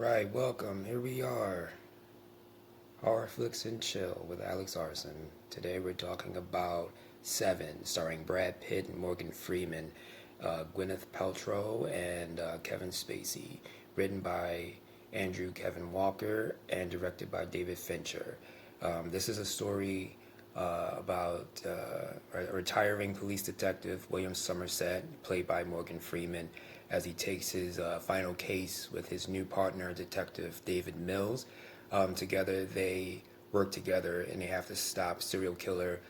Alright, welcome. Here we are. Horror Flicks and Chill with Alex Arson. Today we're talking about Seven, starring Brad Pitt and Morgan Freeman, Gwyneth Paltrow, and Kevin Spacey. Written by Andrew Kevin Walker and directed by David Fincher. This is a story about a retiring police detective, William Somerset, played by Morgan Freeman, as he takes his final case with his new partner, Detective David Mills. Together, they work together and they have to stop serial killer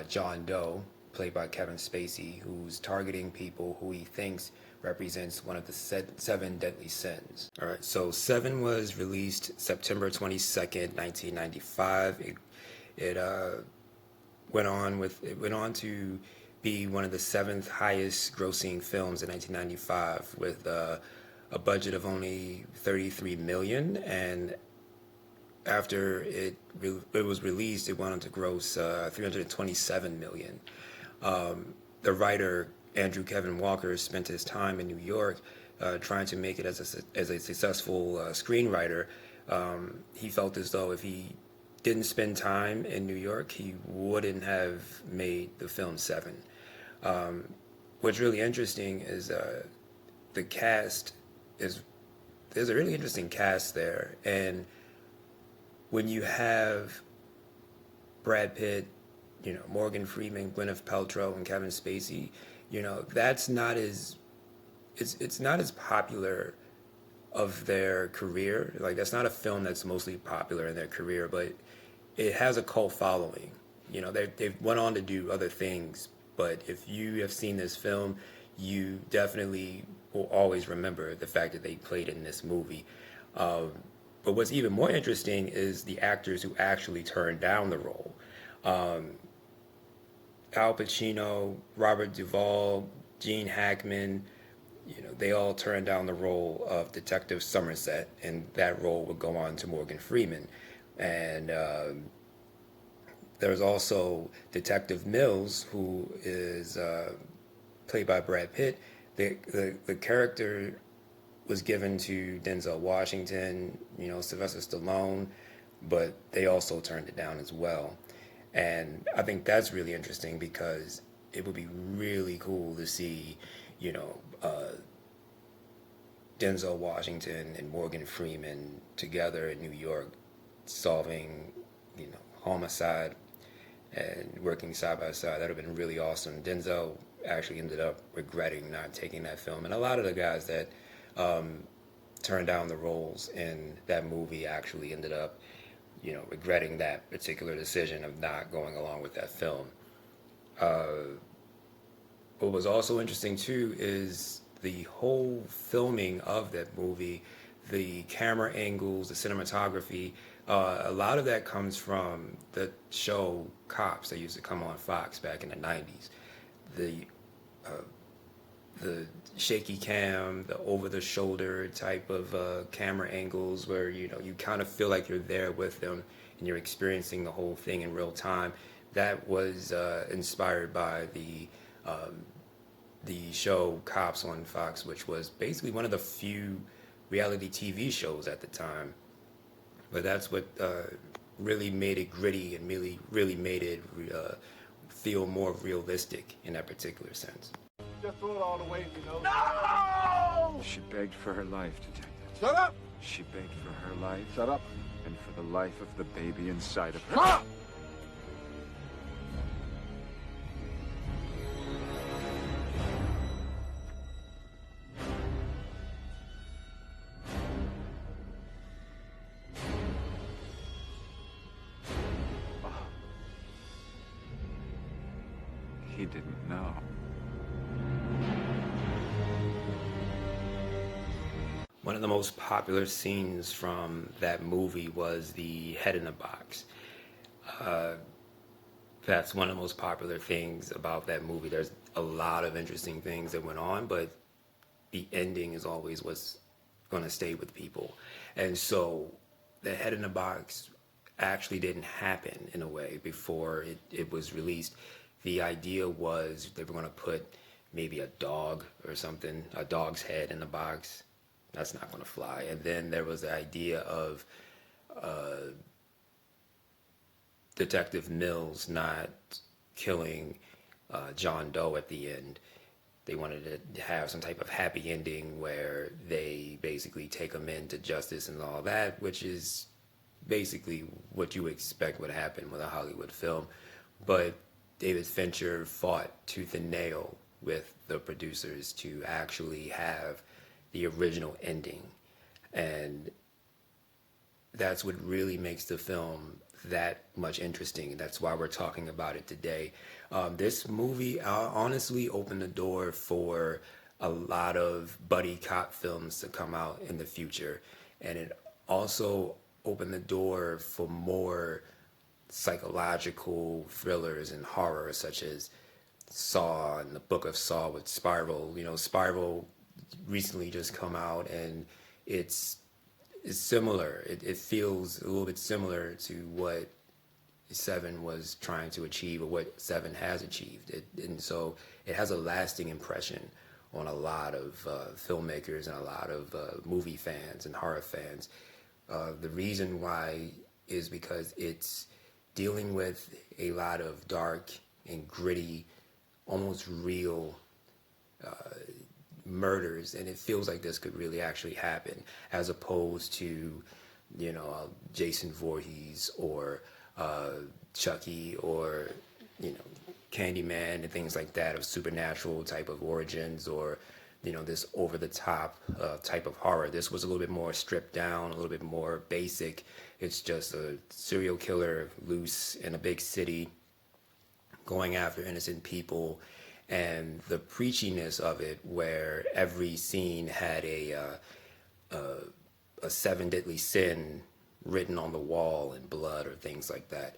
John Doe, played by Kevin Spacey, who's targeting people who he thinks represents one of the seven deadly sins. All right, so Seven was released September 22nd, 1995. It went on to be one of the seventh highest grossing films in 1995 with a budget of only $33 million, and after it was released, it went on to gross $327 million. The writer Andrew Kevin Walker spent his time in New York trying to make it as a successful screenwriter. He felt as though if he didn't spend time in New York, he wouldn't have made the film Seven. What's really interesting is the cast there's a really interesting cast there, and when you have Brad Pitt, Morgan Freeman, Gwyneth Paltrow, and Kevin Spacey, that's not as it's not as popular of their career. Like, that's not a film that's mostly popular in their career, but it has a cult following. They've went on to do other things, but if you have seen this film, you definitely will always remember the fact that they played in this movie. But what's even more interesting is the actors who actually turned down the role. Al Pacino, Robert Duvall, Gene Hackman, they all turned down the role of Detective Somerset, and that role would go on to Morgan Freeman. And there's also Detective Mills, who is played by Brad Pitt. The character was given to Denzel Washington, Sylvester Stallone, but they also turned it down as well. And I think that's really interesting because it would be really cool to see, Denzel Washington and Morgan Freeman together in New York solving, homicide and working side by side. That would have been really awesome. Denzel actually ended up regretting not taking that film. And a lot of the guys that turned down the roles in that movie actually ended up, regretting that particular decision of not going along with that film. What was also interesting too is the whole filming of that movie, the camera angles, the cinematography. A lot of that comes from the show Cops that used to come on Fox back in the 90s. The shaky cam, the over-the-shoulder type of camera angles where, you kind of feel like you're there with them and you're experiencing the whole thing in real time. That was inspired by the show Cops on Fox, which was basically one of the few reality TV shows at the time. But that's what really made it gritty and really made it feel more realistic in that particular sense. Just throw it all away, No! She begged for her life, Detective. Shut up! She begged for her life. Shut up. And for the life of the baby inside of her. Shut up! He didn't know. One of the most popular scenes from that movie was the head in the box. That's one of the most popular things about that movie. There's a lot of interesting things that went on, but the ending is always what's going to stay with people. And so the head in the box actually didn't happen in a way before it was released. The idea was they were going to put maybe a dog or something, a dog's head in the box. That's not going to fly. And then there was the idea of Detective Mills not killing John Doe at the end. They wanted to have some type of happy ending where they basically take him into justice and all that, which is basically what you expect would happen with a Hollywood film. But David Fincher fought tooth and nail with the producers to actually have the original ending. And that's what really makes the film that much interesting. That's why we're talking about it today. This movie honestly opened the door for a lot of buddy cop films to come out in the future. And it also opened the door for more psychological thrillers and horror, such as Saw and the Book of Saw with Spiral. You know, Spiral recently just come out, and it's similar. It feels a little bit similar to what Seven was trying to achieve, or what Seven has achieved. And so it has a lasting impression on a lot of filmmakers and a lot of movie fans and horror fans. The reason why is because it's dealing with a lot of dark and gritty, almost real murders, and it feels like this could really actually happen, as opposed to, you know, Jason Voorhees or Chucky or, you know, Candyman and things like that, of supernatural type of origins, or, you know, this over the top type of horror. This was a little bit more stripped down, a little bit more basic. It's just a serial killer loose in a big city going after innocent people, and the preachiness of it, where every scene had a seven deadly sin written on the wall in blood or things like that.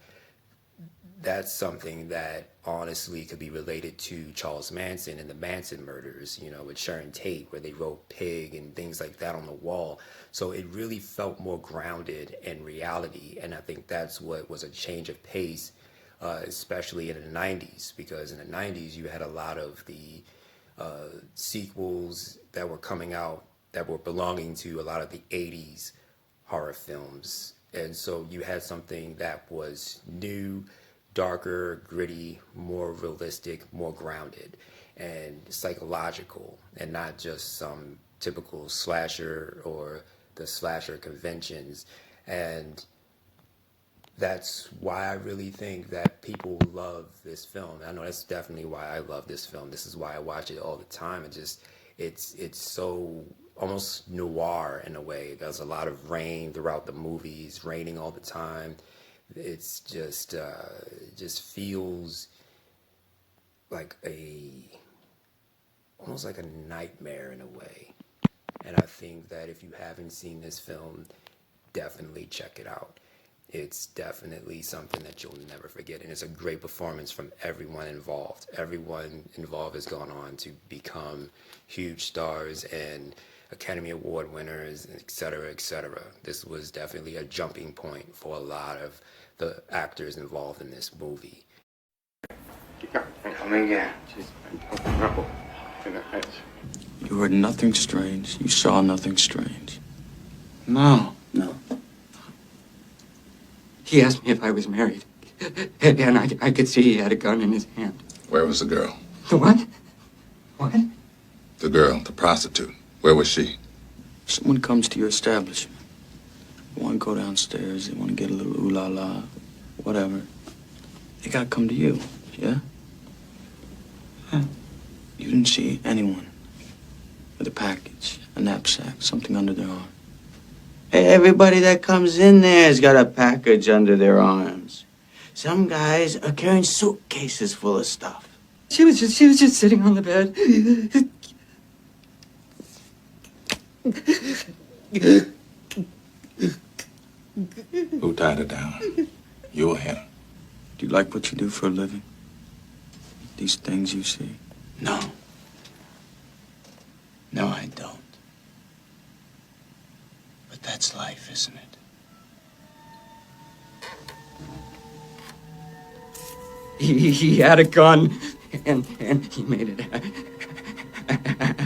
That's something that honestly could be related to Charles Manson and the Manson murders, you know, with Sharon Tate, where they wrote pig and things like that on the wall. So it really felt more grounded in reality. And I think that's what was a change of pace, especially in the 90s, because in the 90s you had a lot of the sequels that were coming out that were belonging to a lot of the 80s horror films. And so you had something that was new, darker, gritty, more realistic, more grounded and psychological, and not just some typical slasher or the slasher conventions. And that's why I really think that people love this film. I know that's definitely why I love this film. This is why I watch it all the time. It's so almost noir in a way. There's a lot of rain throughout the movies, raining all the time. It's just feels like almost like a nightmare in a way. And I think that if you haven't seen this film, definitely check it out. It's definitely something that you'll never forget, and it's a great performance from everyone involved. Everyone involved has gone on to become huge stars and Academy Award winners, et cetera, et cetera. This was definitely a jumping point for a lot of the actors involved in this movie. You heard nothing strange. You saw nothing strange. No. No. He asked me if I was married. And I could see he had a gun in his hand. Where was the girl? The what? What? The girl, the prostitute. Where was she? Someone comes to your establishment. They want to go downstairs. They want to get a little ooh la la, whatever. They got to come to you, yeah? Huh? You didn't see anyone with a package, a knapsack, something under their arm. Hey, everybody that comes in there has got a package under their arms. Some guys are carrying suitcases full of stuff. She was just sitting on the bed. Who tied her down? You or him? Do you like what you do for a living? These things you see? No. No, I don't. But that's life, isn't it? He had a gun, and he made it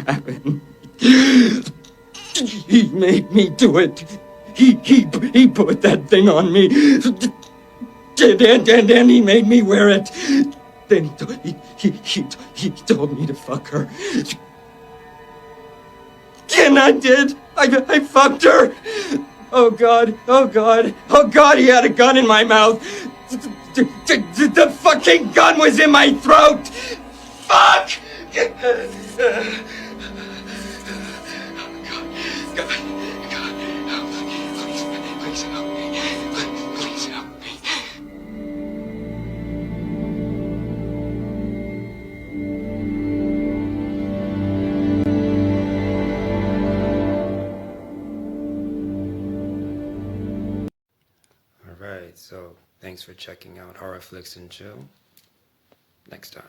happen. He made me do it. He put that thing on me. And he made me wear it. Then he told me to fuck her. And I did. I fucked her. Oh God, oh God, oh God, he had a gun in my mouth. The fucking gun was in my throat. Fuck! God, please help me. Please help me. All right, so thanks for checking out Horror Flicks and Chill. Next time.